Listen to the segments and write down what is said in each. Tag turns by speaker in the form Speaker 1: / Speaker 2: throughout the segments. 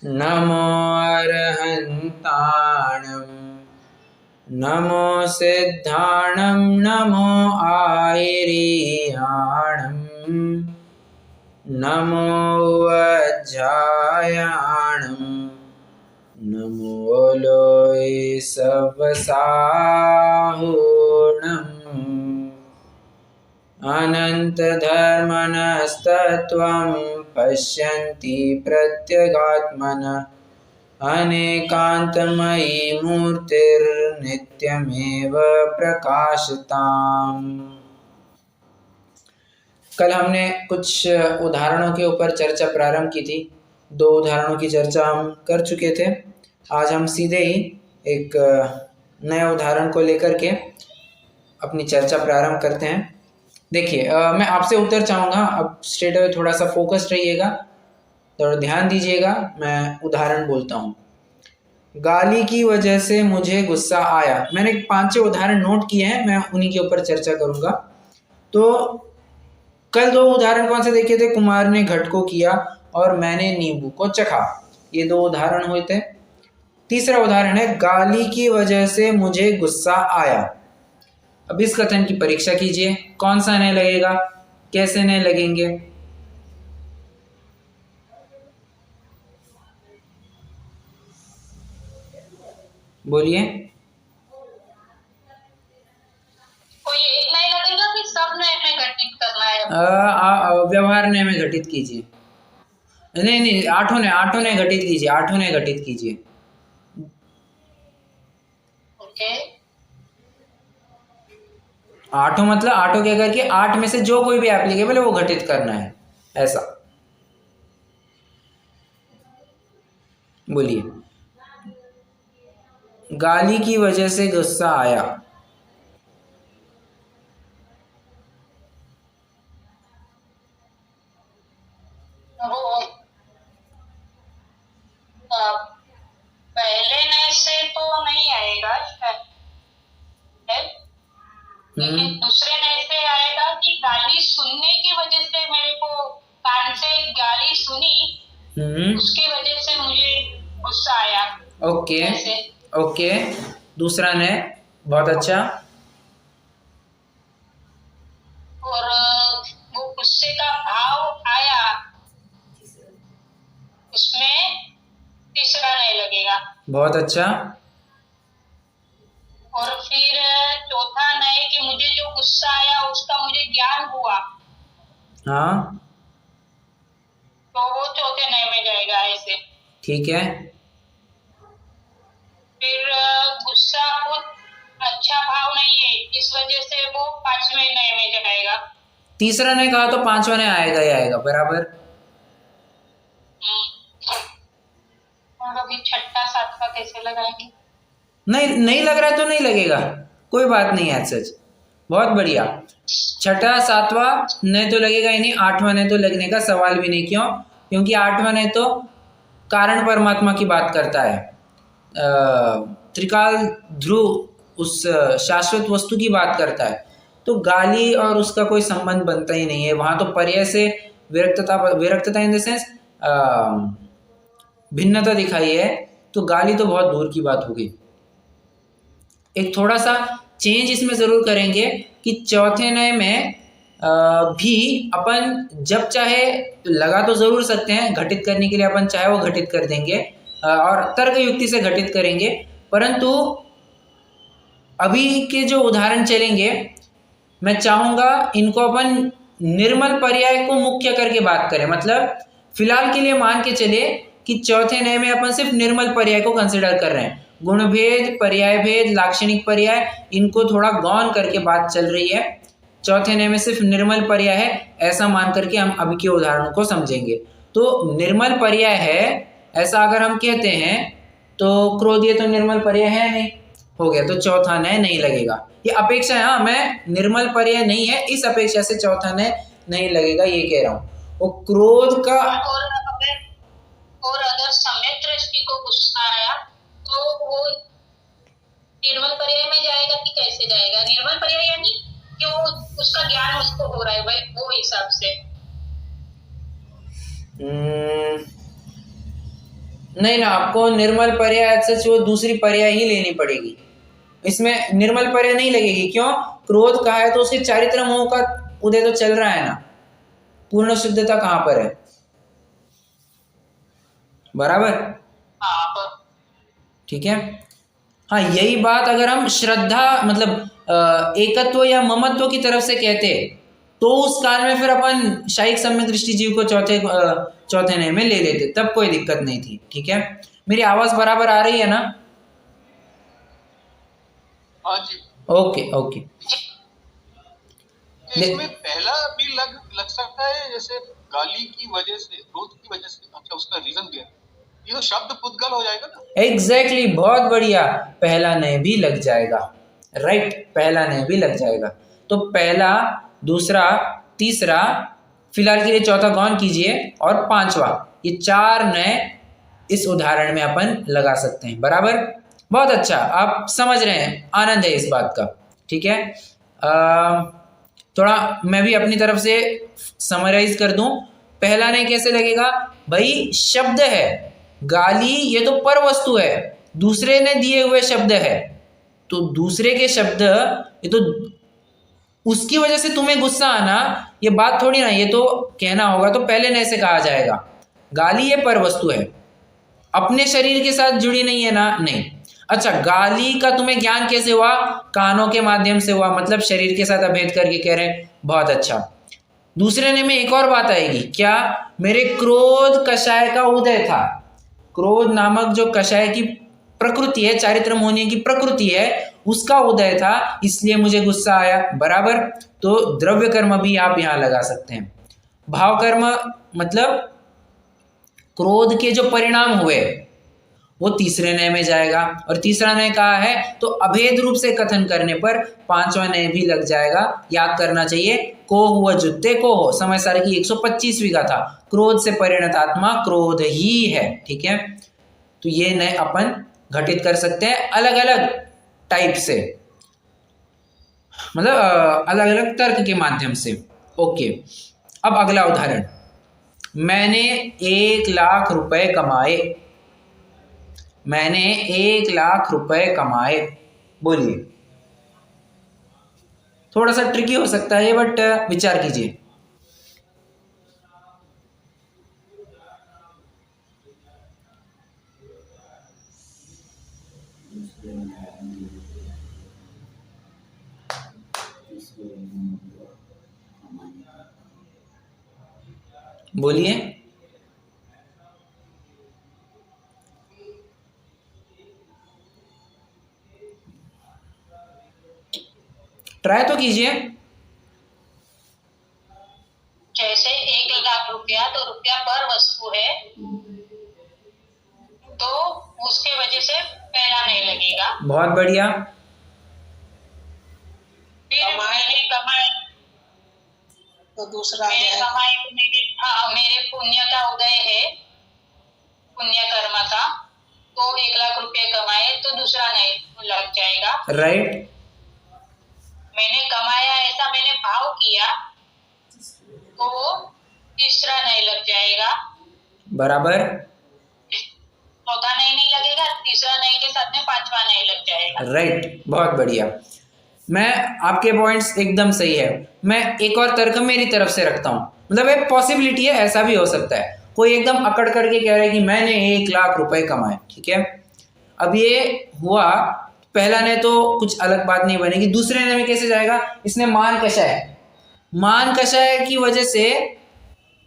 Speaker 1: नमो अरहन्ताणं नमो सिद्धाणं नमो आयर्याणं नमो वज्रायाणं नमो लोय सवसाहूणम् अनन्तधर्मणस्तत्त्वं पश्यन्ति प्रत्यगात्मनः अनेकान्तमयी मूर्तिर्नित्यमेव प्रकाशताम्। कल हमने कुछ उदाहरणों के ऊपर चर्चा प्रारंभ की थी। 2 उदाहरणों की चर्चा हम कर चुके थे। आज हम सीधे ही एक नए उदाहरण को लेकर के अपनी चर्चा प्रारंभ करते हैं। देखिए, मैं आपसे उत्तर चाहूँगा। अब स्ट्रेट अवे थोड़ा सा फोकस्ड रहिएगा, थोड़ा ध्यान दीजिएगा। मैं उदाहरण बोलता हूँ। गाली की वजह से मुझे गुस्सा आया। मैंने 5-6 उदाहरण नोट किए हैं, मैं उन्हीं के ऊपर चर्चा करूँगा। तो कल 2 उदाहरण कौन से देखे थे? कुमार ने घट को किया और मैंने नींबू को चखा। ये 2 उदाहरण हुए थे। तीसरा उदाहरण है गाली की वजह से मुझे गुस्सा आया। अब इस कथन की परीक्षा कीजिए। कौन सा नए लगेगा, कैसे नए लगेंगे? बोलिए।
Speaker 2: कोई एक नए लगेगा कि सब नए में घटित करना है?
Speaker 1: व्यवहार नए में घटित कीजिए। नहीं, आठों ने घटित कीजिए। 8 ने घटित कीजिए।
Speaker 2: ओके।
Speaker 1: 8 मतलब 8 के करके 8 में से जो कोई भी एप्लीकेबल है वो घटित करना है, ऐसा बोलिए। गाली की वजह से गुस्सा आया।
Speaker 2: वो पहले नए से तो नहीं आएगा शायद, लेकिन दूसरे नए से आएगा कि गाली सुनने की वजह से मेरे को कान से गाली सुनी, उसकी वजह से मुझे गुस्सा आया।
Speaker 1: ओके। दूसरा नए, बहुत अच्छा।
Speaker 2: और वो गुस्से का भाव आया, उसमें तीसरा नए लगेगा।
Speaker 1: बहुत अच्छा।
Speaker 2: और फिर चौथा नए कि मुझे जो गुस्सा आया उसका मुझे ज्ञान हुआ।
Speaker 1: हाँ,
Speaker 2: तो वो चौथे नए में जाएगा ऐसे।
Speaker 1: ठीक है।
Speaker 2: फिर गुस्सा कुछ अच्छा भाव नहीं है, इस वजह से वो 5वें नए में जाएगा।
Speaker 1: तीसरा ने कहा तो 5वां ने आएगा ही आएगा, बराबर।
Speaker 2: और अभी छठा सातवां कैसे लगाएंगे?
Speaker 1: नहीं लग रहा है तो नहीं लगेगा, कोई बात नहीं है सच। बहुत बढ़िया। छठा सातवां ने तो लगेगा ही नहीं, 8वां ने तो लगने का सवाल भी नहीं। क्यों? क्योंकि 8वां ने तो कारण परमात्मा की बात करता है, त्रिकाल ध्रुव, उस शाश्वत वस्तु की बात करता है। तो गाली और उसका कोई संबंध बनता ही नहीं है। वहाँ तो पर्याय से विरक्तता इन द सेंस भिन्नता दिखाई है, तो गाली तो बहुत दूर की बात होगी। एक थोड़ा सा चेंज इसमें ज़रूर करेंगे कि चौथे नए में भी अपन जब चाहे लगा तो ज़रूर सकते हैं, घटित करने के लिए अपन चाहे वो घटित कर देंगे और तर्क युक्ति से घटित करेंगे। परंतु अभी के जो उदाहरण चलेंगे, मैं चाहूँगा इनको अपन निर्मल पर्याय को मुख्य करके बात करें। मतलब फिलहाल के लिए मान के चले कि चौथे नए में अपन सिर्फ निर्मल पर्याय को कंसिडर कर रहे हैं। गुण भेद, पर्याय भेद, लाक्षणिक पर्याय, इनको थोड़ा गौन करके बात चल रही है। चौथे नए में सिर्फ निर्मल पर्याय है, ऐसा मान करके हम अभी के उदाहरणों को समझेंगे। तो निर्मल पर्याय है ऐसा अगर हम कहते हैं तो क्रोधीय तो निर्मल पर्याय है नहीं, हो गया। तो चौथा नए नहीं लगेगा। ये अपेक्षा है, हाँ, मैं निर्मल पर्याय नहीं है इस अपेक्षा से चौथा नए नहीं लगेगा, ये कह रहा हूँ। वो क्रोध का
Speaker 2: और अगर सम्यक दृष्टि को गुस्सा आया तो वो निर्मल पर्याय में जाएगा कि कैसे जाएगा? निर्मल पर्याय यानी कि वो उसका ज्ञान उसको हो रहा है भाई, वो हिसाब से।
Speaker 1: नहीं ना, आपको निर्मल पर्याय सच वो दूसरी पर्याय ही लेनी पड़ेगी, इसमें निर्मल पर्याय नहीं लगेगी। क्यों? क्रोध कहा है तो उसके चारित्र मोह का उदय तो चल रहा है ना, पूर्ण शुद्धता कहाँ पर है? बराबर, ठीक है। हाँ, यही बात अगर हम श्रद्धा मतलब एकत्व या ममत्व की तरफ से कहते तो उस काल में फिर अपन शायिक सम्यक दृष्टि जीव को चौथे नय में ले लेते, तब कोई दिक्कत नहीं थी। ठीक है, मेरी आवाज बराबर आ रही है ना?
Speaker 3: हाँ जी।
Speaker 1: Okay okay.
Speaker 3: इसमें पहला भी लग सकता है, जैसे गाली की वजह से, क्रोध की वजह से। अच्छा, उसका रीजन क्या है? ये तो शब्द पुद्गल हो जाएगा ना।
Speaker 1: एग्जैक्टली, बहुत बढ़िया, पहला नय भी लग जाएगा। राइट, पहला नय भी लग जाएगा। तो पहला, दूसरा, तीसरा, फिलहाल के लिए चौथा गौन कीजिए, और पांचवा, ये 4 नय इस उदाहरण में अपन लगा सकते हैं। बराबर, बहुत अच्छा, आप समझ रहे हैं, आनंद है इस बात का। ठीक है, थोड़ा मैं भी अपनी तरफ से समराइज कर दूं। पहला नय कैसे लगेगा भाई? शब्द है, गाली ये तो पर वस्तु है, दूसरे ने दिए हुए शब्द है, तो दूसरे के शब्द, ये तो उसकी वजह से तुम्हें गुस्सा आना, ये बात थोड़ी ना, ये तो कहना होगा तो पहले नय से कहा जाएगा। गाली ये पर वस्तु है, अपने शरीर के साथ जुड़ी नहीं है ना, नहीं। अच्छा, गाली का तुम्हें ज्ञान कैसे हुआ? कानों के माध्यम से हुआ, मतलब शरीर के साथ अभेद करके कह रहे हैं, बहुत अच्छा। दूसरे ने में एक और बात आएगी, क्या? मेरे क्रोध कषाय का उदय था, क्रोध नामक जो कषाय की प्रकृति है, चारित्र मोहनी की प्रकृति है, उसका उदय था, इसलिए मुझे गुस्सा आया। बराबर, तो द्रव्य कर्म भी आप यहां लगा सकते हैं। भाव कर्म मतलब क्रोध के जो परिणाम हुए वो तीसरे नय में जाएगा, और तीसरा नय कहा है तो अभेद रूप से कथन करने पर पांचवा नय भी लग जाएगा। याद करना चाहिए, को हुआ जुत्ते को हो, समय सारे की 125वीं का था, क्रोध से परिणत आत्मा क्रोध ही है। ठीक है, तो ये नय अपन घटित कर सकते हैं अलग अलग टाइप से, मतलब अलग अलग तर्क के माध्यम से। ओके, अब अगला उदाहरण, मैंने 1 लाख रुपए कमाए, मैंने 1 लाख रुपए कमाए। बोलिए, थोड़ा सा ट्रिकी हो सकता है बट विचार कीजिए। बोलिए, ट्राई तो कीजिए।
Speaker 2: जैसे 1 लाख रुपया, तो रुपया पर वस्तु है, तो उसके वजह से पहला नहीं लगेगा।
Speaker 1: बहुत बढ़िया।
Speaker 2: फिर मैंने कमाए तो दूसरा, मैंने कमाए तो मेरे पुण्य का उदय है, पुण्य कर्म का, तो 1 लाख रुपए कमाए तो दूसरा नहीं लग जाएगा।
Speaker 1: राइट,
Speaker 2: मैंने कमाया, ऐसा मैंने भाव किया, तो तीसरा नहीं लग जाएगा।
Speaker 1: बराबर,
Speaker 2: चौथा नहीं लगेगा, तीसरा नहीं के साथ में पांचवा नहीं लग जाएगा।
Speaker 1: राइट, बहुत बढ़िया। मैं आपके पॉइंट्स एकदम सही है। मैं एक और तर्क मेरी तरफ से रखता हूँ, मतलब एक पॉसिबिलिटी है, ऐसा भी हो सकता है कोई एकदम अकड़ करके कह रहा है कि मैंने 1 लाख रुपए कमाए। ठीक है, अब ये हुआ, पहला ने तो कुछ अलग बात नहीं बनेगी, दूसरे ने में कैसे जाएगा? इसने मान कषाय, मान कषाय की वजह से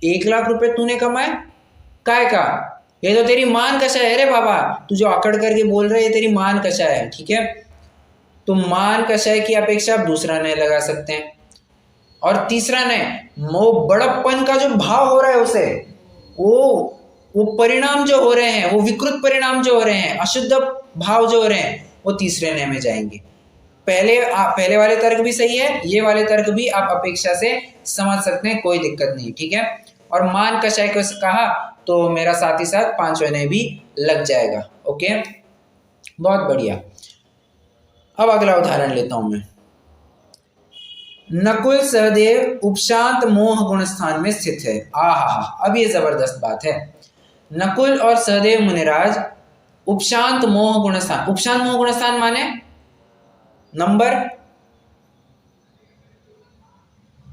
Speaker 1: 1 लाख रुपए तूने कमाए, काय का? ये तो तेरी मान कषाय है रे बाबा, तू जो अकड़ करके बोल रहा है ये तेरी मान कषाय है। ठीक है, तो मान कषाय की अपेक्षा आप दूसरा नय लगा सकते हैं, और तीसरा नय, वो बड़प्पन का जो भाव हो रहा है उसे, वो परिणाम जो हो रहे हैं, वो विकृत परिणाम जो हो रहे हैं, अशुद्ध भाव जो हो रहे हैं, वो तीसरे नय में जाएंगे। पहले वाले तर्क भी सही है, ये वाले तर्क भी आप अपेक्षा से समझ सकते हैं, कोई दिक्कत नहीं। ठीक है, और मान कषाय को कहा तो मेरा साथ ही साथ पांचवा नय भी लग जाएगा। ओके, बहुत बढ़िया। अब अगला उदाहरण लेता हूं मैं। नकुल सहदेव उपशांत मोह गुण स्थान में स्थित है। आहा, अब ये जबरदस्त बात है। नकुल और सहदेव मुनिराज उपशांत मोह गुणस्थान, उपशांत मोह गुणस्थान माने नंबर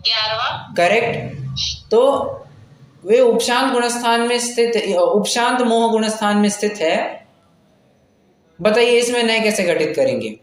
Speaker 2: 11वां।
Speaker 1: करेक्ट। तो वे उपशांत गुणस्थान में स्थित, उपशांत मोह गुणस्थान में स्थित है। बताइए इसमें नए कैसे घटित करेंगे?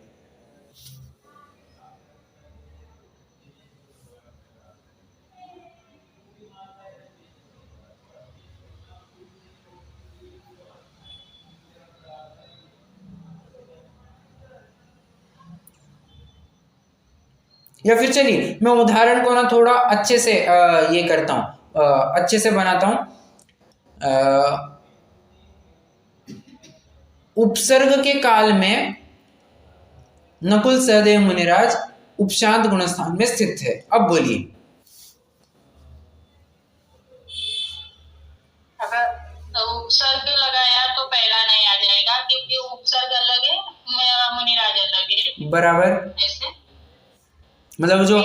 Speaker 1: या फिर चलिए मैं उदाहरण को ना थोड़ा अच्छे से ये करता हूं, अच्छे से बनाता हूं। उपसर्ग के काल में नकुल सहदेव मुनिराज उपशांत गुणस्थान में स्थित है। अब बोलिए।
Speaker 2: अगर उपसर्ग लगाया तो पहला नहीं आ जाएगा क्योंकि उपसर्ग अलग है, मुनिराज अलग है।
Speaker 1: बराबर।
Speaker 2: ऐसे
Speaker 1: मतलब जो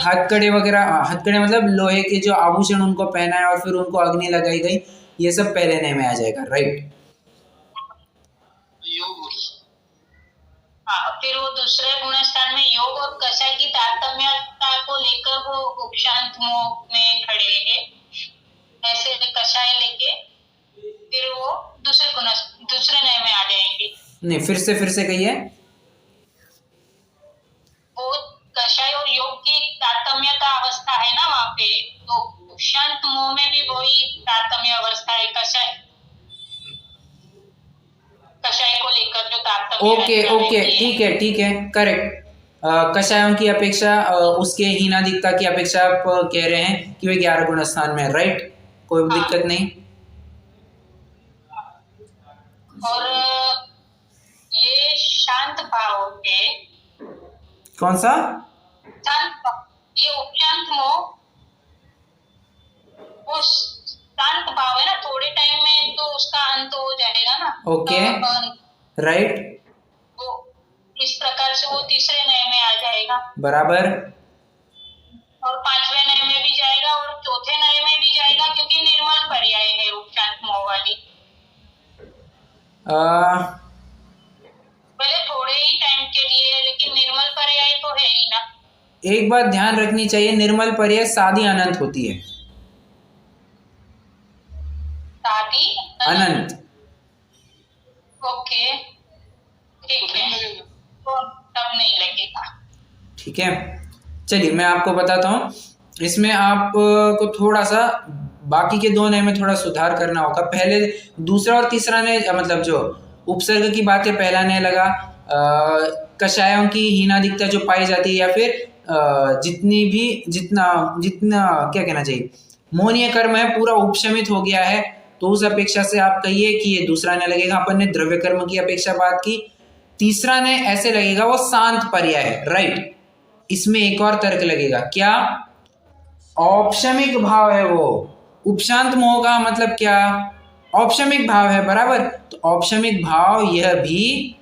Speaker 1: हथकड़े वगैरह, हथकड़े मतलब लोहे के जो आभूषण उनको पहनाए और फिर उनको अग्नि लगाई गई, ये सब पहले नए में आ जाएगा, राइट।
Speaker 2: हाँ, फिर वो दूसरे गुणस्थान में योग और कषाय की तारतम्यता को लेकर वो उपशांत मोह में खड़े हैं। ऐसे कषाय लेके फिर वो दूसरे नए में आ जाएंगे।
Speaker 1: नहीं, फिर से कहिए।
Speaker 2: वो कषाय और योग की तारतम्यता अवस्था है ना वहाँ पे, तो उपशांत मोह में भी वही तारतम्य अवस्था है। कषाय को लेकर जो तारतम्य।
Speaker 1: ओके, ठीक है, करेक्ट। कषायों की अपेक्षा, उसके हीनादिकता की अपेक्षा आप कह रहे हैं कि वे 11 गुण स्थान में, राइट। कोई दिक्कत नहीं।
Speaker 2: और ये शांत भाव के,
Speaker 1: कौन सा?
Speaker 2: ये उपशांत मोह, वो शांत भाव है ना, थोड़े टाइम में तो उसका अंत हो जाएगा ना।
Speaker 1: Okay, right.
Speaker 2: तो इस प्रकार से वो तीसरे नए में आ जाएगा।
Speaker 1: बराबर।
Speaker 2: और पांचवें नए में भी जाएगा और चौथे नए में भी जाएगा क्योंकि निर्मल पर्याय है उपशांत मोह वाली। पहले थोड़े ही टाइम के लिए, लेकिन निर्मल पर्याय तो है ही ना।
Speaker 1: एक बात ध्यान रखनी चाहिए, निर्मल पर्याय सादी अनंत होती है।
Speaker 2: सादी
Speaker 1: अनंत।
Speaker 2: ओके, ठीक है, तो तब नहीं लगेगा।
Speaker 1: ठीक है, चलिए मैं आपको बताता हूँ। इसमें आपको थोड़ा सा बाकी के दो नए में थोड़ा सुधार करना होगा। पहले दूसरा और तीसरा नए, मतलब जो उपसर्ग की बातें पहला नए लगा, कषायों की हीनादिकता जो पाई जाती है, या फिर जितना क्या कहना चाहिए, मोहनीय कर्म है पूरा उपशमित हो गया है, तो उस अपेक्षा से आप कहिए कि ये दूसरा नए लगेगा। अपन ने द्रव्य कर्म की अपेक्षा बात की। तीसरा नए ऐसे लगेगा, वो शांत पर्याय है, राइट। इसमें एक और तर्क लगेगा, क्या? औपशमिक भाव है वो। उपशांत मोह का मतलब क्या? औपशमिक भाव है, बराबर। तो औपशमिक भाव यह भी,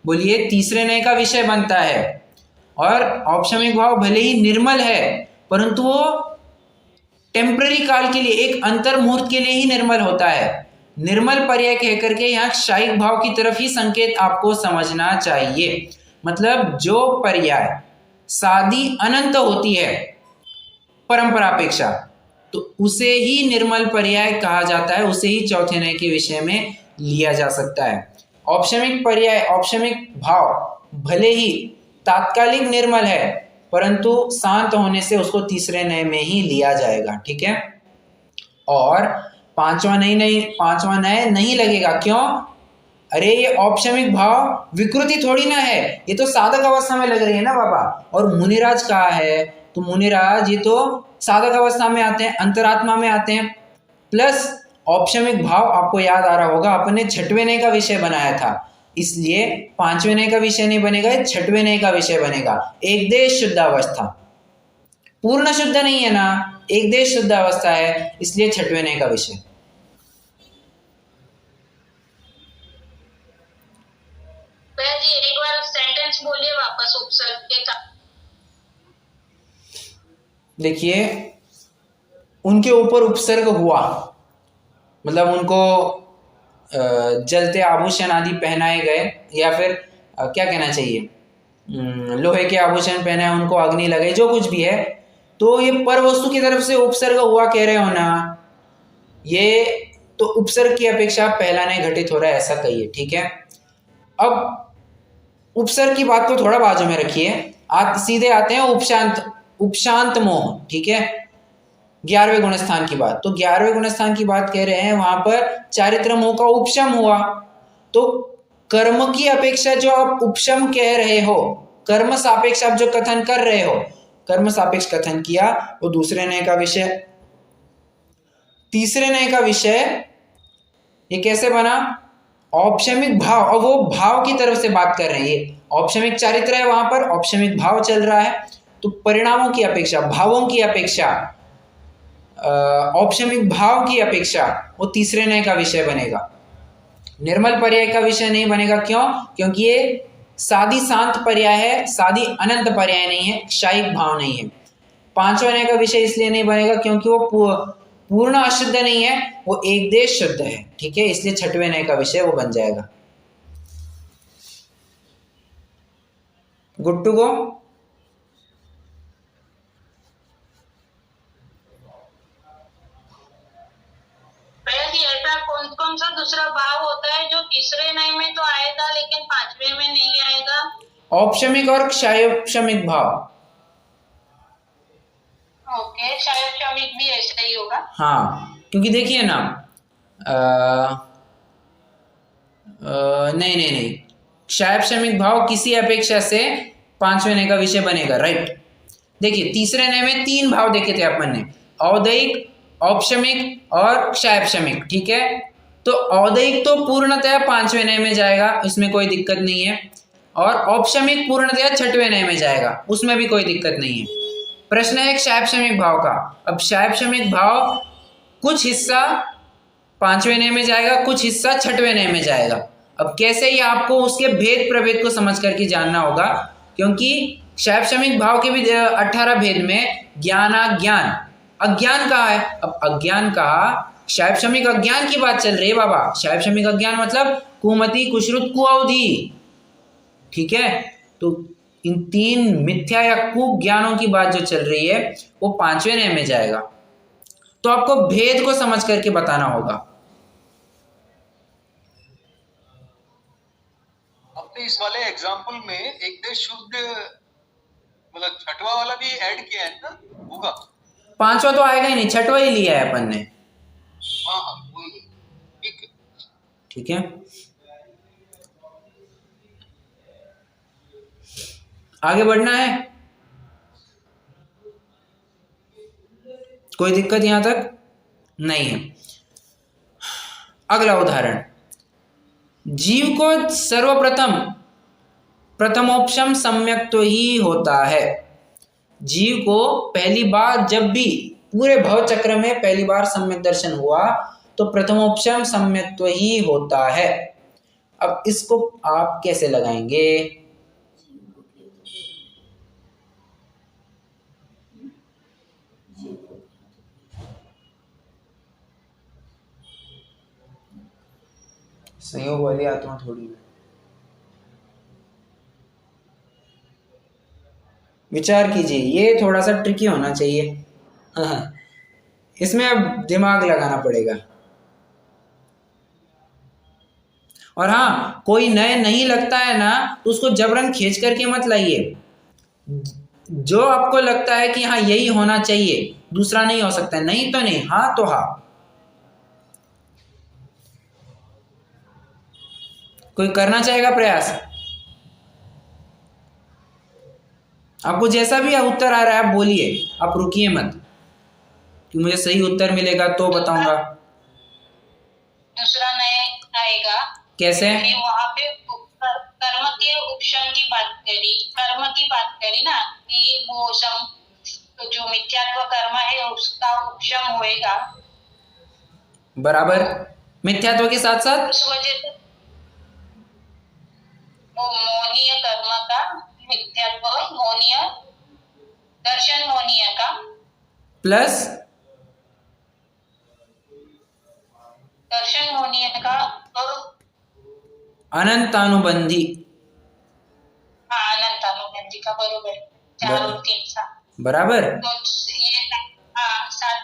Speaker 1: बोलिए, तीसरे नए का विषय बनता है। और औपशमिक भाव भले ही निर्मल है, परंतु वो टेम्पररी काल के लिए, एक अंतर मुहूर्त के लिए ही निर्मल होता है। निर्मल पर्याय कह करके यहाँ क्षायिक भाव की तरफ ही संकेत आपको समझना चाहिए। मतलब जो पर्याय सादी अनंत होती है परंपरापेक्षा, तो उसे ही निर्मल पर्याय कहा जाता है, उसे ही चौथे नए के विषय में लिया जा सकता है। औपशमिक पर्याय, औपशमिक भाव भले ही तात्कालिक निर्मल है, परंतु शांत होने से उसको तीसरे नए में ही लिया जाएगा, ठीक है। और पांचवा नए नहीं लगेगा, क्यों? अरे ये औपशमिक भाव विकृति थोड़ी ना है, ये तो साधक अवस्था में लग रही है ना बाबा। और मुनिराज कहाँ है? तो मुनिराज ये तो साधक अवस्था में आते हैं, अंतरात्मा में आते हैं। प्लस औपशमिक भाव आपको याद आ रहा होगा, अपने छठवें नए का विषय बनाया था, इसलिए पांचवें नए का विषय नहीं बनेगा, छठवें नए का विषय बनेगा। एक देश शुद्ध अवस्था, पूर्ण शुद्ध नहीं है ना, एक देश शुद्ध अवस्था है, इसलिए छठवें नए का विषय।
Speaker 2: जी एक बार सेंटेंस बोलिए वापस उपसर्ग के का।
Speaker 1: देखिए, उनके ऊपर उपसर्ग हुआ, मतलब उनको जलते आभूषण आदि पहनाए गए, या फिर क्या कहना चाहिए, लोहे के आभूषण पहनाए, उनको अग्नि लगे, जो कुछ भी है, तो ये पर वस्तु की तरफ से उपसर्ग हुआ कह रहे हो ना, ये तो उपसर्ग की अपेक्षा पहला नहीं घटित हो रहा है ऐसा कहिए, ठीक है। अब उपसर्ग की बात को थोड़ा बाजू में रखिए, आप सीधे आते हैं उपशांत, उपशांत मोह, ठीक है, 11वें गुणस्थान की बात। तो 11वें गुणस्थान की बात कह रहे हैं, वहां पर चारित्र मोह का उपशम हुआ, तो कर्म की अपेक्षा जो आप उपशम कह रहे हो, कर्म सापेक्ष आप जो कथन कर रहे हो, कर्म सापेक्ष कथन किया, वो दूसरे नय का विषय। तीसरे नय का विषय ये कैसे बना, औपशमिक भाव, और वो भाव की तरफ से बात कर रहे हैं, ये औपशमिक चारित्र है, वहां पर औपशमिक भाव चल रहा है, तो परिणामों की अपेक्षा, भावों की अपेक्षा, औपशमिक भाव की अपेक्षा वो तीसरे नय का विषय बनेगा, निर्मल पर्याय का विषय नहीं बनेगा। क्यों? क्योंकि ये सादी शांत पर्याय है, सादी अनंत पर्याय नहीं है, क्षायिक भाव नहीं है। पांचवा नय का विषय इसलिए नहीं बनेगा क्योंकि वो पूर्ण अशुद्ध नहीं है, वो एक देश शुद्ध है, ठीक है, इसलिए छठवें नय का विषय वो बन जाएगा। Good to go.
Speaker 2: ऐसा कौन कौन सा दूसरा भाव होता है जो तीसरे नय में तो आएगा लेकिन पांचवे में नहीं आएगा?
Speaker 1: औपशमिक और क्षायोपशमिक भाव।
Speaker 2: ओके, क्षायोपशमिक भी ऐसा ही होगा।
Speaker 1: हाँ, क्योंकि देखिए ना, नहीं नहीं नहीं, क्षायोपशमिक भाव किसी अपेक्षा से पांचवें नय का विषय बनेगा, राइट। देखिए तीसरे नय में 3 भाव देखे थे अपन ने, औदयिक, औपशमिक और क्षायोपशमिक, ठीक है। तो औदयिक तो पूर्णतया पांचवें नय में जाएगा, इसमें कोई दिक्कत नहीं है, और औपशमिक पूर्णतया छठवें नय में जाएगा, उसमें भी कोई दिक्कत नहीं है। प्रश्न है क्षायोपशमिक भाव का। अब क्षायोपशमिक भाव कुछ हिस्सा पांचवें नय में जाएगा, कुछ हिस्सा छठवें नय में जाएगा। अब कैसे, ही आपको उसके भेद प्रभेद को समझ करके जानना होगा, क्योंकि क्षायोपशमिक भाव के भी 18 भेद में ज्ञानाज्ञान, अज्ञान कहा है। अब अज्ञान कहा, क्षायोपशमिक अज्ञान की बात चल रही है बाबा, क्षायोपशमिक अज्ञान मतलब कुमति, कुश्रुत, कुअवधि, ठीक है। तो इन 3 मिथ्या या कुज्ञानों की बात जो चल रही है वो पांचवें नय में जाएगा, तो आपको भेद को समझ करके बताना होगा।
Speaker 3: अपने इस वाले एग्जाम्पल में एक देश शुद्ध मतलब छठवा वाला भी ऐड किया है ना, होगा?
Speaker 1: पांचवा तो आएगा ही नहीं, छठवा ही लिया है अपन ने।
Speaker 3: हाँ हाँ, ठीक है,
Speaker 1: ठीक है, आगे बढ़ना है, कोई दिक्कत यहां तक नहीं है। अगला उदाहरण, जीव को सर्वप्रथम प्रथमोपशम सम्यक तो ही होता है। जीव को पहली बार जब भी पूरे भव चक्र में पहली बार सम्यक दर्शन हुआ तो प्रथमोपशम सम्यक तो ही होता है। अब इसको आप कैसे लगाएंगे? संयोग वाली आत्मा थोड़ी है, विचार कीजिए, ये थोड़ा सा ट्रिकी होना चाहिए। हाँ, इसमें अब दिमाग लगाना पड़ेगा। और हाँ, कोई नए नहीं लगता है ना तो उसको जबरन खींच करके मत लाइए। जो आपको लगता है कि हाँ यही होना चाहिए, दूसरा नहीं हो सकता, नहीं तो नहीं, हाँ तो हाँ। कोई करना चाहेगा प्रयास? आपको जैसा भी उत्तर आ रहा है आप बोलिए, आप रुकिए मत कि मुझे सही उत्तर मिलेगा तो बताऊंगा।
Speaker 2: दूसरा नया आएगा
Speaker 1: कैसे?
Speaker 2: कि वहां पे कर्म के उपशम की बात करी, कर्म की बात करी ना, कि वो जो मिथ्यात्व कर्म है उसका उपशम होएगा,
Speaker 1: बराबर, मिथ्यात्व के साथ साथ
Speaker 2: उस वजह से वो मोहनीय कर्म का मिथ्यात्व, मोहनीय दर्शन, मोहनीय का
Speaker 1: प्लस
Speaker 2: दर्शन होने का और
Speaker 1: अनंतानुबंधी।
Speaker 2: अनंतानुबंधी का, बरोबर, 4 और 3 7,
Speaker 1: बराबर।
Speaker 2: तो ये 7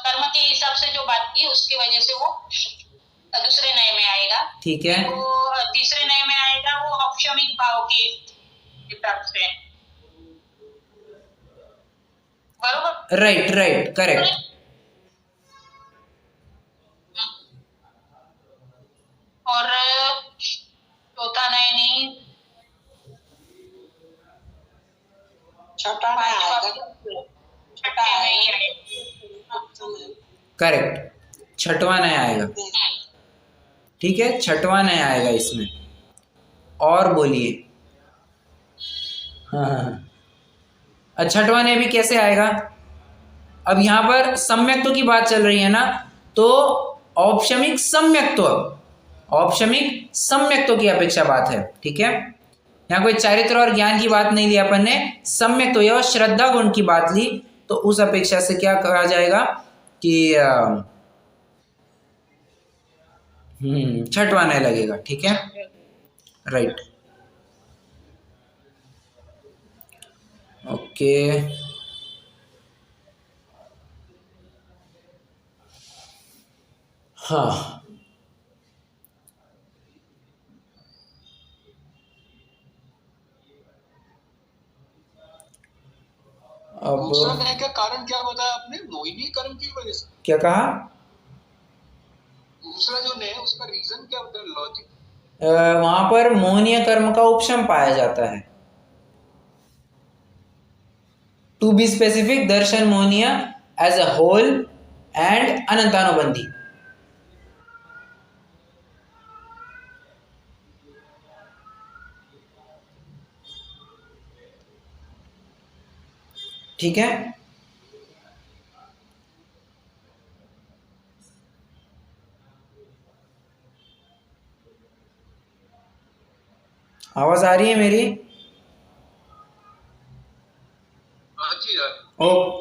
Speaker 2: कर्म के हिसाब से जो बात की उसकी वजह से वो दूसरे नए में आएगा।
Speaker 1: ठीक है।
Speaker 2: वो तीसरे नए में आएगा, वो औपचारिक भाव के हिसाब से, बरोबर।
Speaker 1: Right right, correct.
Speaker 2: और चौथा नए नहीं, छठा
Speaker 1: करेक्ट, छठवां नया आएगा। ठीक है, छठवां नया आएगा इसमें। और बोलिए। हाँ, छठवां नया भी कैसे आएगा? अब यहाँ पर सम्यक्त्व की बात चल रही है ना, तो औपशमिक सम्यक्त्व, औपशमिक सम्यक्त्व की अपेक्षा बात है। ठीक है, यहाँ कोई चारित्र और ज्ञान की बात नहीं ली अपन ने, सम्यक्त्व या श्रद्धा गुण की बात ली, तो उस अपेक्षा से क्या कहा जाएगा कि छठवां नया लगेगा। ठीक है, राइट, ओके। हाँ, अब
Speaker 3: दूसरा नए का कारण क्या बताया आपने? मोहिनी कर्म की वजह से।
Speaker 1: क्या कहा?
Speaker 3: दूसरा जो नए उसका रीजन क्या बताया, लॉजिक?
Speaker 1: वहां पर मोहनीय कर्म का उपशम पाया जाता है। टू बी स्पेसिफिक, दर्शन मोहनीय एज अ होल एंड अनंतानुबंधी। ठीक है, आवाज आ रही है मेरी?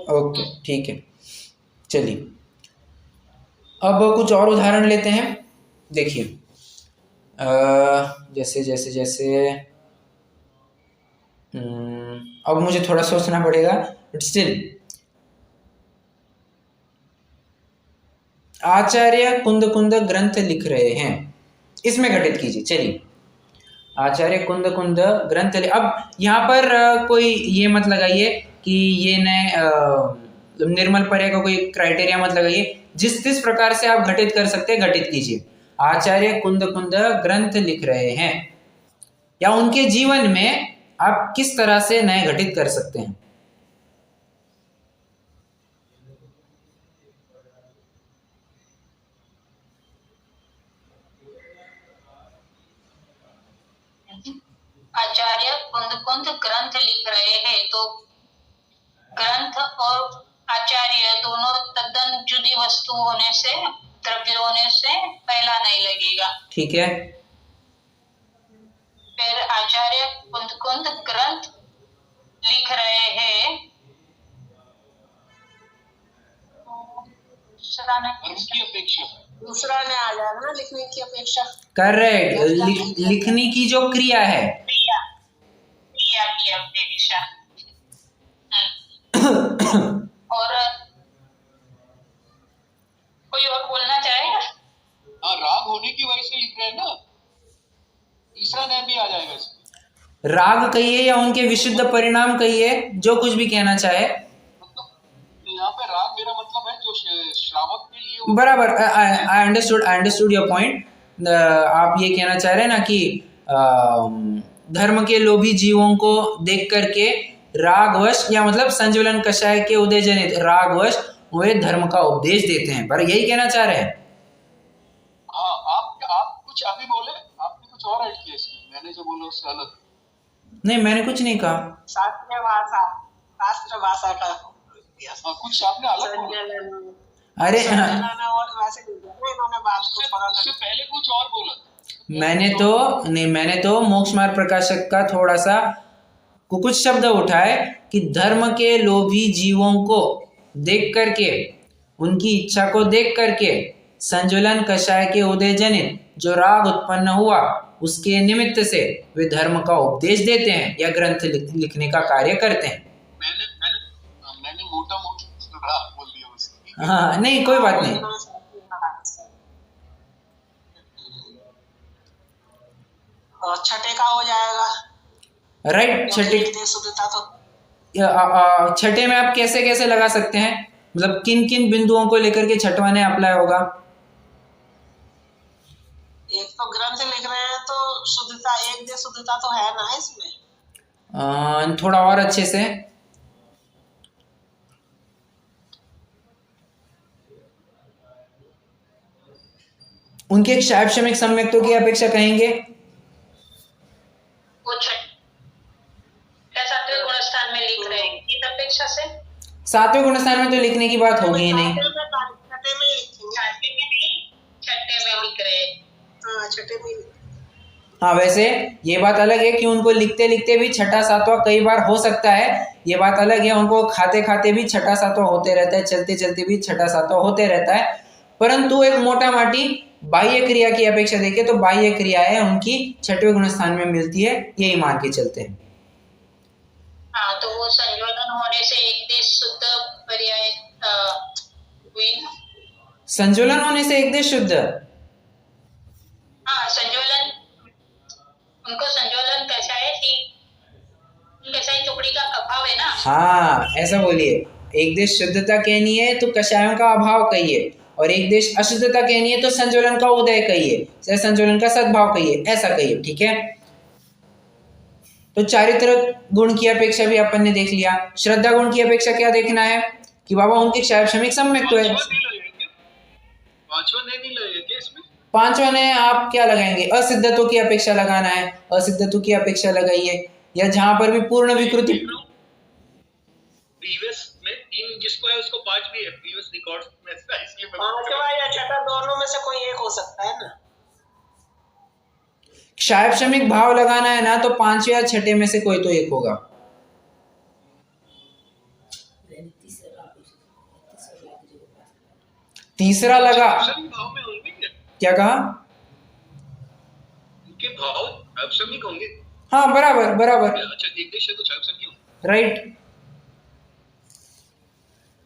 Speaker 1: ओके, ठीक है, चलिए अब कुछ और उदाहरण लेते हैं। देखिए, जैसे जैसे जैसे अब मुझे थोड़ा सोचना पड़ेगा, बट स्टिल। आचार्य कुंद कुंद ग्रंथ लिख रहे हैं, इसमें घटित कीजिए। चलिए, आचार्य कुंद कुंद ग्रंथ। अब यहाँ पर कोई ये मत लगाइए कि ये नए निर्मल पर्याय का कोई क्राइटेरिया मत लगाइए, जिस प्रकार से आप घटित कर सकते हैं घटित कीजिए। आचार्य कुंद कुंद ग्रंथ लिख रहे हैं, या उनके जीवन में आप किस तरह से नए घटित कर सकते हैं।
Speaker 2: आचार्य कुंद कुंद ग्रंथ लिख रहे हैं, तो ग्रंथ और आचार्य दोनों तद्दन जुदी वस्तु होने से, द्रव्य होने से पहला नहीं लगेगा।
Speaker 1: ठीक है,
Speaker 2: फिर आचार्य कुंद कुंद ग्रंथ लिख रहे हैं, दूसरा ने आ जाना ना, लिखने की अपेक्षा।
Speaker 1: करेक्ट, लिखने की जो क्रिया है,
Speaker 2: क्रिया की अपेक्षा। और कोई और बोलना चाहेगा?
Speaker 3: हाँ, राग होने की वजह से लिख रहे हैं ना, तीसरा नया भी आ जाएगा इसमें।
Speaker 1: राग कहिए या उनके विशुद्ध परिणाम कहिए, जो कुछ भी कहना चाहे।
Speaker 3: यहाँ पे राग मेरा मतलब है जो श्रावक के लिए।
Speaker 1: बराबर, आई अंडरस्टूड योर पॉइंट। आप ये कहना चाह रहे हैं ना कि धर्म के लोभी जीवों को देख करके रागवश, या मतलब संज्वलन कषाय के उदय जनित रागवश वे धर्म का उपदेश देते हैं, पर यही कहना चाह रहे हैं।
Speaker 3: हाँ, आप कुछ अभी बोले, आपने कुछ और ऐड किया इसमें, मैंने जो बोला उससे अलग।
Speaker 1: नहीं, मैंने कुछ नहीं कहा।
Speaker 2: शास्त्र भाषा का
Speaker 3: कुछ आपने अलग बोला।
Speaker 1: अरे
Speaker 3: उससे पहले कुछ और बोला।
Speaker 1: मैंने तो मोक्ष मार्ग प्रकाशक का थोड़ा सा कुछ शब्द उठाए कि धर्म के लोभी जीवों को देख करके, उनकी इच्छा को देख करके संज्वलन कषाय के उदय जनित जो राग उत्पन्न हुआ उसके निमित्त से वे धर्म का उपदेश देते हैं या ग्रंथ लिखने का कार्य करते हैं।
Speaker 3: मैंने मोटा मोटा बोल दिया उसको।
Speaker 1: हाँ नहीं कोई बात नहीं।
Speaker 4: और छठे का हो जाएगा
Speaker 1: राइट। छठे छठे में आप कैसे कैसे लगा सकते हैं, मतलब किन किन बिंदुओं को लेकर के छठवां ने अप्लाई होगा?
Speaker 4: एक तो ग्रंथ लिख रहे हैं तो शुद्धता, एक दे शुद्धता तो है ना इसमें।
Speaker 1: थोड़ा और अच्छे से। उनके शायद श्रमिक सम्यक्तों की अपेक्षा कहेंगे
Speaker 2: वो सातवें गुणस्थान में लिख रहे हैं किस अपेक्षा से?
Speaker 1: सातवें गुणस्थान में तो लिखने की बात होगी ही नहीं।
Speaker 4: छठे में
Speaker 2: छठे में लिख रहे हैं।
Speaker 4: हाँ छठे में।
Speaker 1: हाँ वैसे ये बात अलग है कि उनको लिखते लिखते भी छठा सातवां कई बार हो सकता है, ये बात अलग है। उनको खाते खाते भी छठा सातवां होते रहता है, चलते चलते भी छठा सातवां होते रहता है। परंतु एक मोटा माटी बाह्य क्रिया की अपेक्षा देखें तो बाह्य क्रियाएं उनकी छठवें गुणस्थान में मिलती है, यही मान के चलते हैं।
Speaker 2: हाँ तो वो संज्वलन होने से एक देश शुद्ध पर्याय हुई।
Speaker 1: संज्वलन होने से एक देश शुद्ध।
Speaker 2: हाँ संज्वलन, उनको संज्वलन कषाय थी, कषाय टुकड़ी का अभाव है ना।
Speaker 1: हाँ ऐसा बोलिए, एक देश शुद्धता कहनी है तो कषायों का अभाव कहिए, और एक देश अशुद्धता कहनी है तो संज्वलन का उदय कहिए, संज्वलन का सद्भाव कहिए, ऐसा कहिए। ठीक है। तो चारित्र गुण की अपेक्षा भी अपन ने देख लिया। श्रद्धा गुण की अपेक्षा क्या देखना है कि बाबा उनके क्षारक्षमिक सम्यक तो है। पांचवा ने आप क्या लगाएंगे? असिद्धत्व की अपेक्षा लगाना है, असिद्धत्व की अपेक्षा लगाइए, या जहां पर भी पूर्ण विकृति।
Speaker 3: प्रीवियस में 3 जिसको है उसको 5 भी है प्रीवियस रिकॉर्ड्स में, इसलिए
Speaker 4: पांचवा या छठा दोनों में से कोई एक हो सकता है ना।
Speaker 1: क्षारक्षमिक भाव लगाना है ना तो पांचवे या छठे में से कोई तो एक होगा। तीसरा लगा
Speaker 3: भाव में होंगे
Speaker 1: क्या कहा?
Speaker 3: उनके भाव क्षारक्षमिक होंगे।
Speaker 1: हाँ बराबर बराबर।
Speaker 3: अच्छा एक देश है तो क्षारक्षमिक होंगे।
Speaker 1: राइट।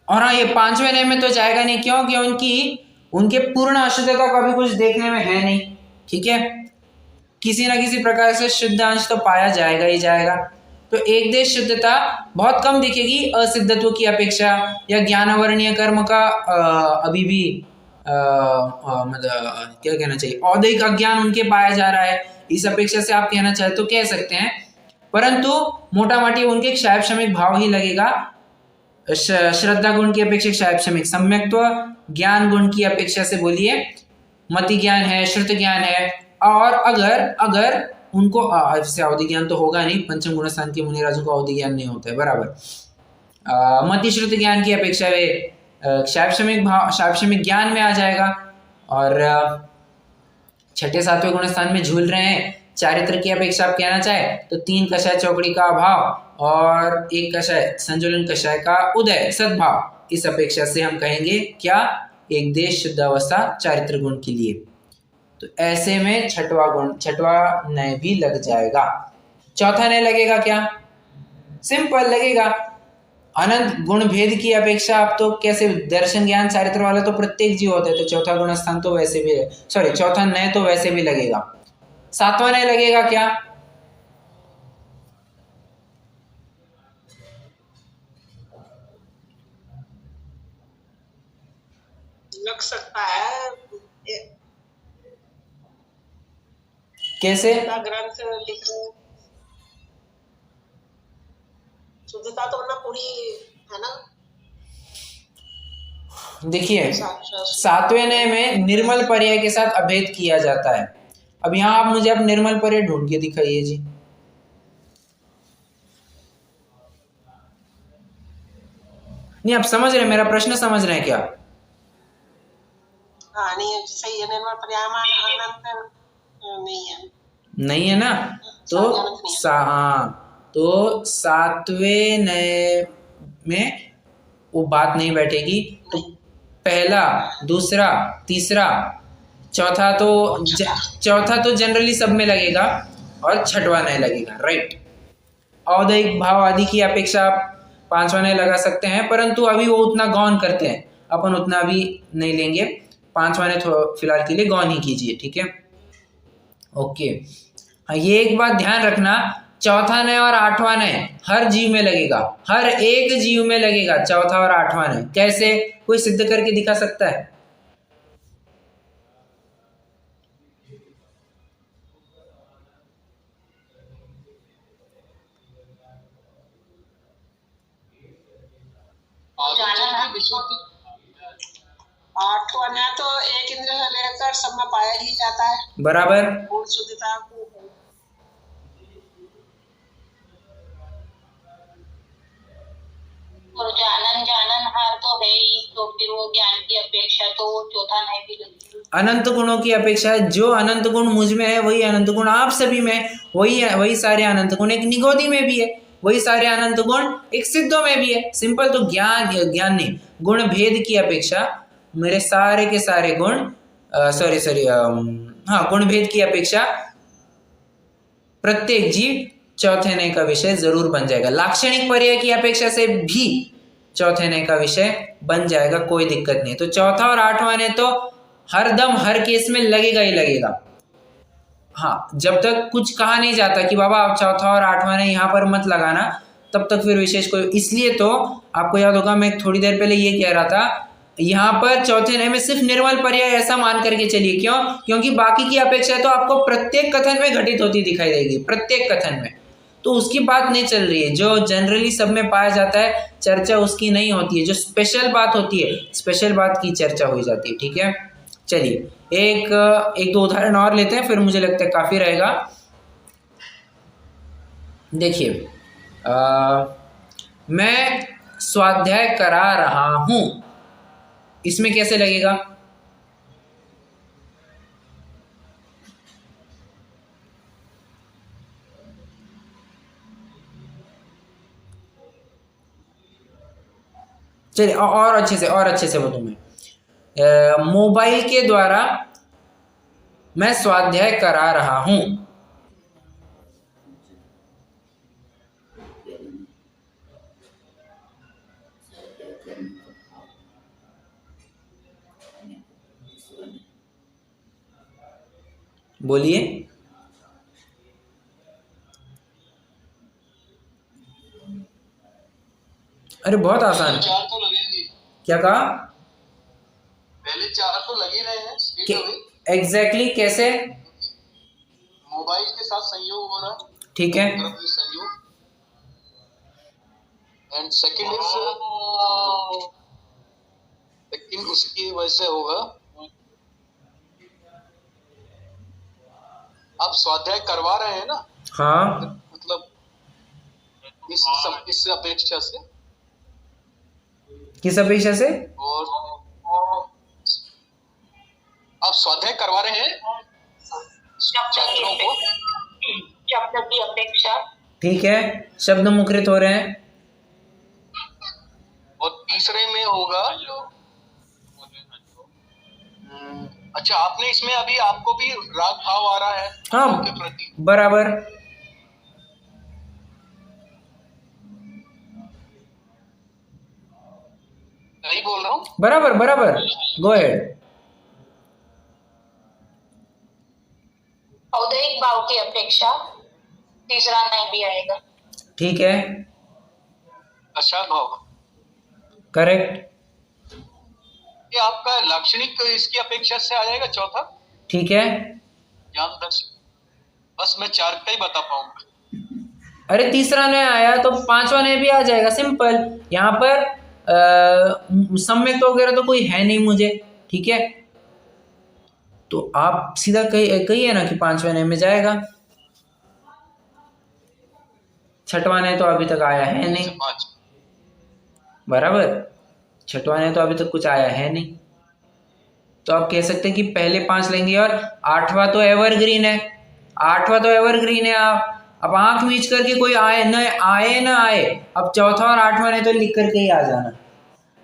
Speaker 1: और हाँ ये पांचवें नए में तो जाएगा नहीं, क्यों? कि उनके पूर्ण अशुद्धता का भी कुछ देखने में है नहीं। ठीक है। किसी ना किसी प्रकार से शुद्ध अंश तो पाया जाएगा ही जाएगा। तो एक देश शुद्धता बहुत कम दिखेगी असिद्धत्व की अपेक्षा, या ज्ञानवर्णीय कर्म का अभी भी मतलब क्या कहना चाहिए, औदैहिक अज्ञान उनके पाया जा रहा है, इस अपेक्षा से आप कहना चाहे तो कह सकते हैं। परंतु मोटा माटी उनके क्षारक्षमिक भाव ही लगेगा। श्रद्धा गुण की अपेक्षा क्षारक्षमिक सम्यक्त्व, ज्ञान गुण की अपेक्षा से बोलिए मति ज्ञान है, श्रुत ज्ञान है, और अगर उनको अवधि ज्ञान तो होगा नहीं, पंचम गुण स्थान के मुनिराजों को अवधि ज्ञान नहीं होता है, बराबर। मति श्रुत ज्ञान की अपेक्षा वे क्षारक्षमिक ज्ञान में आ जाएगा। और छठे सातवें गुण स्थान में झूल रहे हैं। चारित्र की अपेक्षा आप कहना चाहे तो 3 कषाय चौकड़ी का अभाव और 1 कषाय संज्वलन कषाय का उदय सद्भाव, इस अपेक्षा से हम कहेंगे क्या? एक देश शुद्ध अवस्था चारित्र गुण के लिए। तो ऐसे में छठवा नय भी लग जाएगा। चौथा नय लगेगा क्या? सिंपल लगेगा। अनंत गुण भेद की अपेक्षा आप तो कैसे, दर्शन ज्ञान चारित्र वाला तो प्रत्येक जीव होता है, तो चौथा गुण स्थान तो वैसे भी, चौथा नय तो वैसे भी लगेगा। सातवां नय लगेगा क्या?
Speaker 4: लग सकता है।
Speaker 1: कैसे?
Speaker 4: ग्रंथ लिख रहे, शुद्धता तो ना पूरी है ना।
Speaker 1: देखिए सातवें नय में निर्मल पर्याय के साथ अभेद किया जाता है। अब यहाँ आप मुझे अब निर्मल पर्याय ढूंढ के दिखाइए जी। नहीं आप समझ रहे हैं मेरा प्रश्न, समझ रहे हैं क्या?
Speaker 4: हाँ नहीं सही है, निर्मल पर्याय अनंत नहीं है
Speaker 1: ना। तो सातवें नय में वो बात नहीं बैठेगी। तो पहला, दूसरा, तीसरा, चौथा तो जनरली सब में लगेगा और छठवां नहीं लगेगा, राइट। औदैहिक भाव आदि की अपेक्षा आप पांचवा नहीं लगा सकते हैं, परंतु अभी वो उतना गौन करते हैं, अपन उतना भी नहीं लेंगे। पांचवा ने फिलहाल के लिए गौन ही कीजिए, ठीक है, ओके। हाँ, ये एक बात ध्यान रखना, चौथा नय और आठवां नय हर जीव में लगेगा, हर एक जीव में लगेगा चौथा और आठवां नय। कैसे, कोई सिद्ध करके दिखा सकता है?
Speaker 4: आठवां नय तो एक इंद्रिय से लेकर सब में पाया ही जाता है,
Speaker 1: बराबर।
Speaker 4: पूर्ण शुद्धता को
Speaker 2: और जानन हार तो है ही, तो फिर वो ज्ञान की अपेक्षा तो वो चौथा नहीं भी लगती।
Speaker 1: अनंत गुणों की अपेक्षा जो अनंत गुण मुझ में है वही अनंत गुण आप सभी में है, वही सारे अनंत गुण एक निगोदी में भी है, वही सारे अनंत गुण एक सिद्धों में भी है। सिंपल। तो ज्ञान नहीं, गुण भेद की अपेक्षा मेरे सारे के सारे गुण गुण भेद की अपेक्षा प्रत्येक जीव चौथे नय का विषय जरूर बन जाएगा। लाक्षणिक पर्याय की अपेक्षा से भी चौथे नय का विषय बन जाएगा, कोई दिक्कत नहीं। तो चौथा और आठवां ने तो हर दम हर केस में लगेगा ही लगेगा। हाँ, जब तक कुछ कहा नहीं जाता कि बाबा आप चौथा और आठवां ने यहाँ पर मत लगाना, तब तक फिर विशेष कोई। इसलिए तो आपको याद होगा, मैं थोड़ी देर पहले ये कह रहा था, यहाँ पर चौथे नय में सिर्फ निर्मल पर्याय ऐसा मान करके चलिए। क्यों? क्योंकि बाकी की अपेक्षा तो आपको प्रत्येक कथन में घटित होती दिखाई देगी, प्रत्येक कथन में। तो उसकी बात नहीं चल रही है, जो जनरली सब में पाया जाता है चर्चा उसकी नहीं होती है, जो स्पेशल बात होती है स्पेशल बात की चर्चा हो जाती है, ठीक है। चलिए एक दो उदाहरण और लेते हैं, फिर मुझे लगता है काफी रहेगा। देखिए, मैं स्वाध्याय करा रहा हूं, इसमें कैसे लगेगा? चलिए और अच्छे से बोलूं मैं, मोबाइल के द्वारा मैं स्वाध्याय करा रहा हूं। बोलिए। अरे बहुत आसान।
Speaker 3: 4 तो लगेंगे।
Speaker 1: क्या कहा?
Speaker 3: पहले 4 तो लगे रहे हैं।
Speaker 1: एग्जैक्टली कैसे?
Speaker 3: मोबाइल के साथ संयोग हो रहा है,
Speaker 1: ठीक है।
Speaker 3: संयोग। एंड सेकंड उसकी वजह से होगा। आप स्वाध्याय करवा रहे हैं ना?
Speaker 1: हाँ,
Speaker 3: मतलब इस अपेक्षा से,
Speaker 1: किस अपेक्षा से?
Speaker 3: और आप स्वाध्याय करवा रहे हैं छात्रों को,
Speaker 2: शब्द की अपेक्षा।
Speaker 1: ठीक है, शब्द मुखरित हो रहे हैं।
Speaker 3: और तीसरे में होगा, अच्छा आपने इसमें अभी आपको भी राग भाव आ रहा है
Speaker 1: हाँ,
Speaker 3: के प्रति,
Speaker 1: बराबर।
Speaker 3: नहीं बोल रहा हूँ?
Speaker 1: बराबर, गो अहेड।
Speaker 2: औदैहिक भाव की अपेक्षा तीसरा नहीं भी आएगा।
Speaker 1: ठीक है,
Speaker 3: अच्छा भाव,
Speaker 1: करेक्ट।
Speaker 3: ये आपका लाक्षणिक इसकी अपेक्षा से आ जाएगा चौथा।
Speaker 1: ठीक है,
Speaker 3: ज्ञान दर्शन, बस मैं 4 का ही बता पाऊंगा।
Speaker 1: अरे तीसरा नय आया तो पांचवा नय भी आ जाएगा, सिंपल। यहाँ पर सम्यक वगैरह तो कोई है नहीं मुझे, ठीक है। तो आप सीधा कहिए ना कि पांचवा नय में जाएगा। छठवा नय तो अभी तक आया है नहीं, बराबर। छठवा नय तो अभी तक कुछ आया है नहीं, तो आप कह सकते हैं कि पहले 5 लेंगे और आठवां तो एवरग्रीन है। आप अब आंख मीच करके कोई आए ना आए, अब चौथा और आठवां ने तो लिख करके ही आ जाना।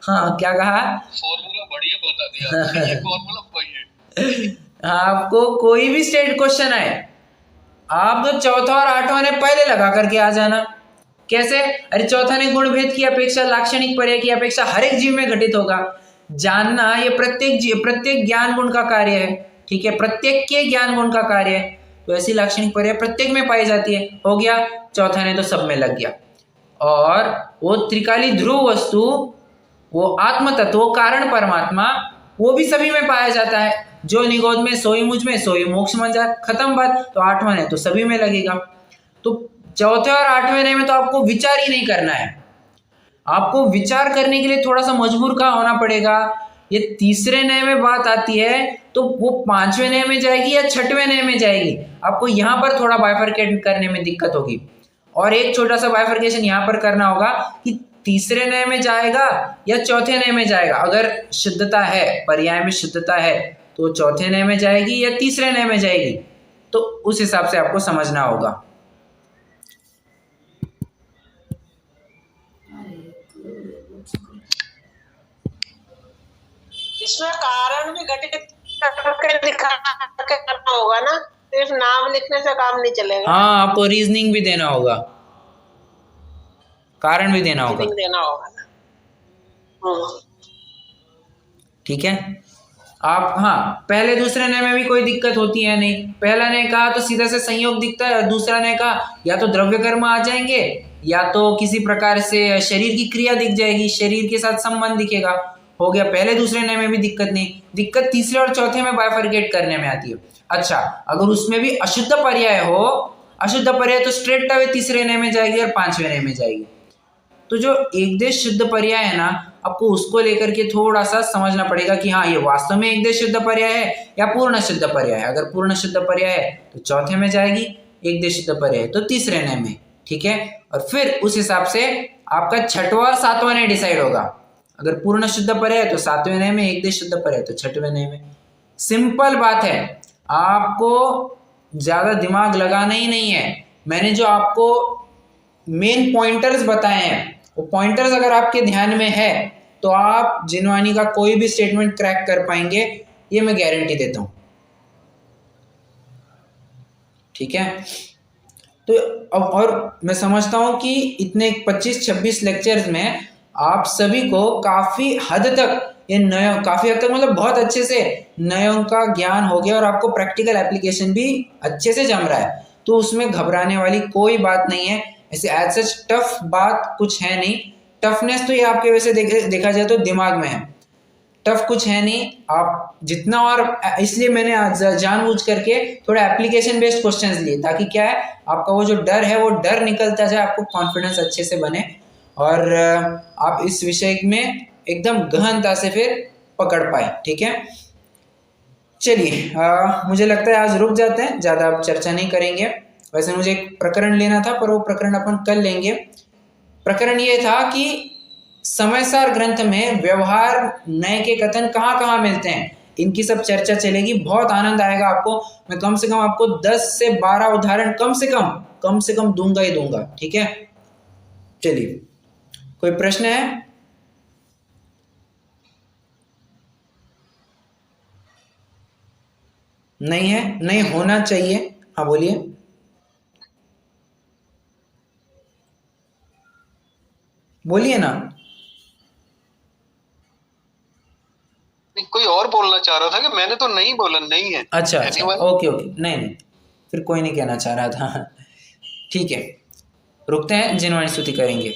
Speaker 1: हाँ क्या कहा?
Speaker 3: फॉर्मूला बढ़िया बता दिया ये फॉर्मूला वही है।
Speaker 1: आपको कोई भी स्टेट क्वेश्चन आए, आप तो चौथा और आठवां ने पहले लगा करके आ जाना। कैसे? अरे चौथा ने गुण भेद की अपेक्षा, लाक्षणिक पर्याय की अपेक्षा हर एक जीव में घटित होगा। जानना ये प्रत्येक ज्ञान गुण का कार्य है, ठीक है, प्रत्येक के ज्ञान गुण का कार्य है। तो ऐसी लाक्षणिक पर्याय प्रत्येक में पाई जाती है। हो गया, चौथा ने तो सब में लग गया। और वो त्रिकाली ध्रुव वस्तु, वो आत्म तत्व, कारण परमात्मा, वो भी सभी में पाया जाता है। जो निगोद में सोई मुझ में, सोई मोक्ष में जा, खत्म बात। तो आठवां ने तो सभी में लगेगा। तो चौथे और आठवें ने में तो आपको विचार ही नहीं करना है। आपको विचार करने के लिए थोड़ा सा मजबूर का होना पड़ेगा। ये तीसरे नए में बात आती है तो वो पांचवें नए में जाएगी या छठवें नए में जाएगी, आपको यहाँ पर थोड़ा बाइफरकेट करने में दिक्कत होगी। और एक छोटा सा बाइफरकेशन यहाँ पर करना होगा कि तीसरे नए में जाएगा या चौथे नए में जाएगा। अगर शुद्धता है, पर्याय में शुद्धता है, तो चौथे नए में जाएगी या तीसरे नए में जाएगी, तो उस हिसाब से आपको समझना होगा।
Speaker 4: इसमें कारण भी घटित करके दिखा के करना होगा ना, सिर्फ नाम लिखने से काम नहीं चलेगा।
Speaker 1: हाँ, आपको रीजनिंग भी देना होगा, कारण भी देना होगा,
Speaker 4: देना होगा।
Speaker 1: ठीक है। आप हाँ, पहले दूसरे नए में भी कोई दिक्कत होती है नहीं। पहला ने कहा तो सीधा से संयोग दिखता है, और दूसरा ने कहा या तो द्रव्य कर्म आ जाएंगे या तो किसी प्रकार से शरीर की क्रिया दिख जाएगी, शरीर के साथ संबंध दिखेगा। हो गया, पहले दूसरे नए में भी दिक्कत नहीं। दिक्कत तीसरे और चौथे में बाइफरकेट करने में आती है। अच्छा, अगर उसमें भी अशुद्ध पर्याय हो, अशुद्ध पर्याय तो स्ट्रेट अवे तीसरे नए में जाएगी और पांचवें नए में जाएगी। तो जो एक देश शुद्ध पर्याय है ना, आपको उसको लेकर के थोड़ा सा समझना पड़ेगा कि हाँ, ये वास्तव में एक देश शुद्ध पर्याय है या पूर्ण शुद्ध पर्याय है। अगर पूर्ण शुद्ध पर्याय है तो चौथे में जाएगी, एक देश शुद्ध पर्याय है तो तीसरे नए में, ठीक है। और फिर उस हिसाब से आपका छठवां और सातवां नए डिसाइड होगा। अगर पूर्ण शुद्ध पर्याय है तो सातवें नए में, एक देश शुद्ध पर्याय तो छठवें नए में। सिंपल बात है, आपको ज्यादा दिमाग लगाना ही नहीं है। मैंने जो आपको मेन पॉइंटर्स बताए हैं, वो पॉइंटर्स अगर आपके ध्यान में है तो आप जिनवानी का कोई भी स्टेटमेंट क्रैक कर पाएंगे, ये मैं गारंटी देता हूं, ठीक है। तो अब और मैं समझता हूं कि इतने 25-26 लेक्चर्स में आप सभी को काफी हद तक ये नयों, काफी हद तक मतलब बहुत अच्छे से नयों का ज्ञान हो गया और आपको प्रैक्टिकल एप्लीकेशन भी अच्छे से जम रहा है। तो उसमें घबराने वाली कोई बात नहीं है। ऐसे एज सच टफ बात कुछ है नहीं। टफनेस तो ये आपके वैसे देखा जाए तो दिमाग में है, टफ कुछ है नहीं। आप जितना, और इसलिए मैंने जानबूझ करके थोड़ा एप्लीकेशन बेस्ड क्वेश्चंस लिए, ताकि क्या है, आपका वो जो डर है वो डर निकलता जाए, आपको कॉन्फिडेंस अच्छे से बने और आप इस विषय में एकदम गहनता से फिर पकड़ पाए, ठीक है। चलिए, मुझे लगता है आज रुक जाते हैं, ज़्यादा अब चर्चा नहीं करेंगे। वैसे मुझे एक प्रकरण लेना था पर वो प्रकरण अपन कल लेंगे। प्रकरण ये था कि समयसार ग्रंथ में व्यवहार नए के कथन कहाँ कहाँ मिलते हैं, इनकी सब चर्चा चलेगी। बहुत आनंद आएगा आपको। मैं कम से कम आपको 10 से 12 उदाहरण कम से कम दूंगा ही दूंगा, ठीक है। चलिए, कोई प्रश्न है? नहीं है? नहीं होना चाहिए। हाँ बोलिए। बोलिए ना।
Speaker 3: कोई और बोलना चाह रहा था कि मैंने तो नहीं बोला, नहीं है।
Speaker 1: अच्छा, ओके, नहीं, फिर कोई नहीं कहना चाह रहा था। ठीक है, रुकते हैं, जिनवाणी स्तुति करेंगे।